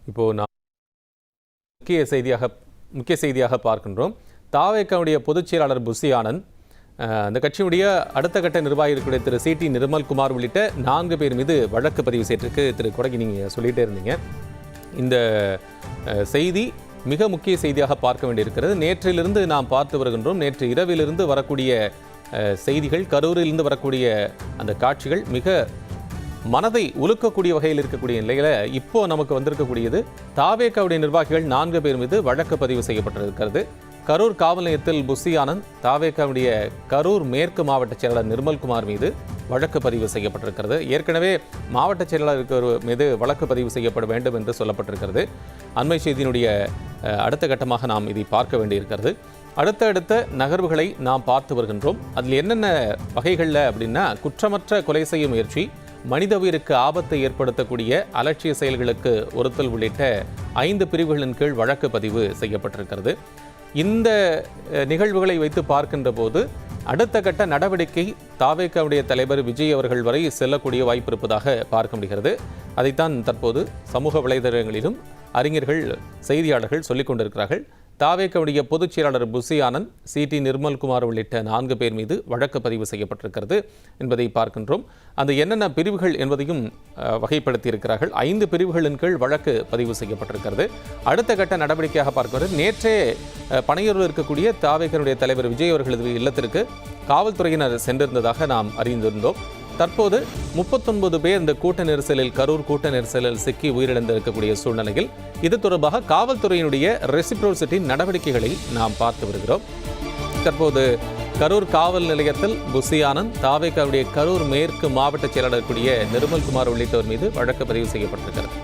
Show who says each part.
Speaker 1: இப்போ நான் முக்கிய செய்தியாக பார்க்கின்றோம். தாவேகாவுடைய பொதுச் செயலாளர் புசி ஆனந்த், அந்த கட்சியுடைய அடுத்த கட்ட நிர்வாகி இருக்கக்கூடிய திரு சி.டி. நிர்மல்குமார் உள்ளிட்ட 4 பேர் மீது வழக்கு பதிவு செய்திருக்கு. திரு கொடகி, நீங்கள் சொல்லிகிட்டே இருந்தீங்க. இந்த செய்தி மிக முக்கிய செய்தியாக பார்க்க வேண்டியிருக்கிறது. நேற்றிலிருந்து நாம் பார்த்து வருகின்றோம். நேற்று இரவிலிருந்து வரக்கூடிய செய்திகள், கரூரிலிருந்து வரக்கூடிய அந்த காட்சிகள் மிக மனதை உலுக்கக்கூடிய வகையில் இருக்கக்கூடிய நிலையில் இப்போ நமக்கு வந்திருக்கக்கூடியது தாவேகாவுடைய நிர்வாகிகள் 4 பேர் மீது வழக்கு பதிவு செய்யப்பட்டிருக்கிறது. கரூர் காவல் நிலையத்தில் புசி ஆனந்த், தாவேகாவுடைய கரூர் மேற்கு மாவட்ட செயலாளர் நிர்மல்குமார் மீது வழக்கு பதிவு செய்யப்பட்டிருக்கிறது. ஏற்கனவே மாவட்ட செயலாளருக்கு மீது வழக்கு பதிவு செய்யப்பட வேண்டும் என்று சொல்லப்பட்டிருக்கிறது. அண்மை செய்தியினுடைய அடுத்த கட்டமாக நாம் இதை பார்க்க வேண்டியிருக்கிறது. அடுத்த நகர்வுகளை நாம் பார்த்து வருகின்றோம். அதில் என்னென்ன வகைகளில் அப்படின்னா, குற்றமற்ற கொலை செய்யும் முயற்சி, மனித உயிருக்கு ஆபத்தை ஏற்படுத்தக்கூடிய அலட்சிய செயல்களுக்கு ஒருத்தல் உள்ளிட்ட 5 பிரிவுகளின் கீழ் வழக்கு பதிவு செய்யப்பட்டிருக்கிறது. இந்த நிகழ்வுகளை வைத்து பார்க்கின்ற போது அடுத்த கட்ட நடவடிக்கை தாவேகாவுடைய தலைவர் விஜய் அவர்கள் வரை செல்லக்கூடிய வாய்ப்பு இருப்பதாக பார்க்க முடிகிறது. அதைத்தான் தற்போது சமூக வலைதளங்களிலும் அறிஞர்கள், செய்தியாளர்கள் சொல்லிக் கொண்டிருக்கிறார்கள். தாவேகாவுடைய பொதுச் செயலாளர் புசி ஆனந்த், சி.டி. நிர்மல்குமார் உள்ளிட்ட 4 பேர் மீது வழக்கு பதிவு செய்யப்பட்டிருக்கிறது என்பதை பார்க்கின்றோம். அந்த என்னென்ன பிரிவுகள் என்பதையும் வகைப்படுத்தியிருக்கிறார்கள். 5 பிரிவுகளின் கீழ் வழக்கு பதிவு செய்யப்பட்டிருக்கிறது. அடுத்த கட்ட நடவடிக்கையாக பார்க்கிறது. நேற்றே பனையூரில் இருக்கக்கூடிய தாவேகாவுடைய தலைவர் விஜய் அவர்களது இல்லத்திற்கு காவல்துறையினர் சென்றிருந்ததாக நாம் அறிந்திருந்தோம். தற்போது 39 பேர் இந்த கூட்ட நெரிசலில், கரூர் கூட்ட நெரிசலில் சிக்கி உயிரிழந்திருக்கக்கூடிய சூழ்நிலையில் இது தொடர்பாக காவல்துறையினுடைய ரெசிப்ரோசிட்டி நடவடிக்கைகளை நாம் பார்த்து வருகிறோம். தற்போது கரூர் காவல் நிலையத்தில் புசி ஆனந்த், தாவேகாவுடைய கரூர் மேற்கு மாவட்ட செயலாளர் கூடிய நிர்மல்குமார் உள்ளிட்டோர் மீது வழக்கு பதிவு செய்யப்பட்டிருக்கிறது.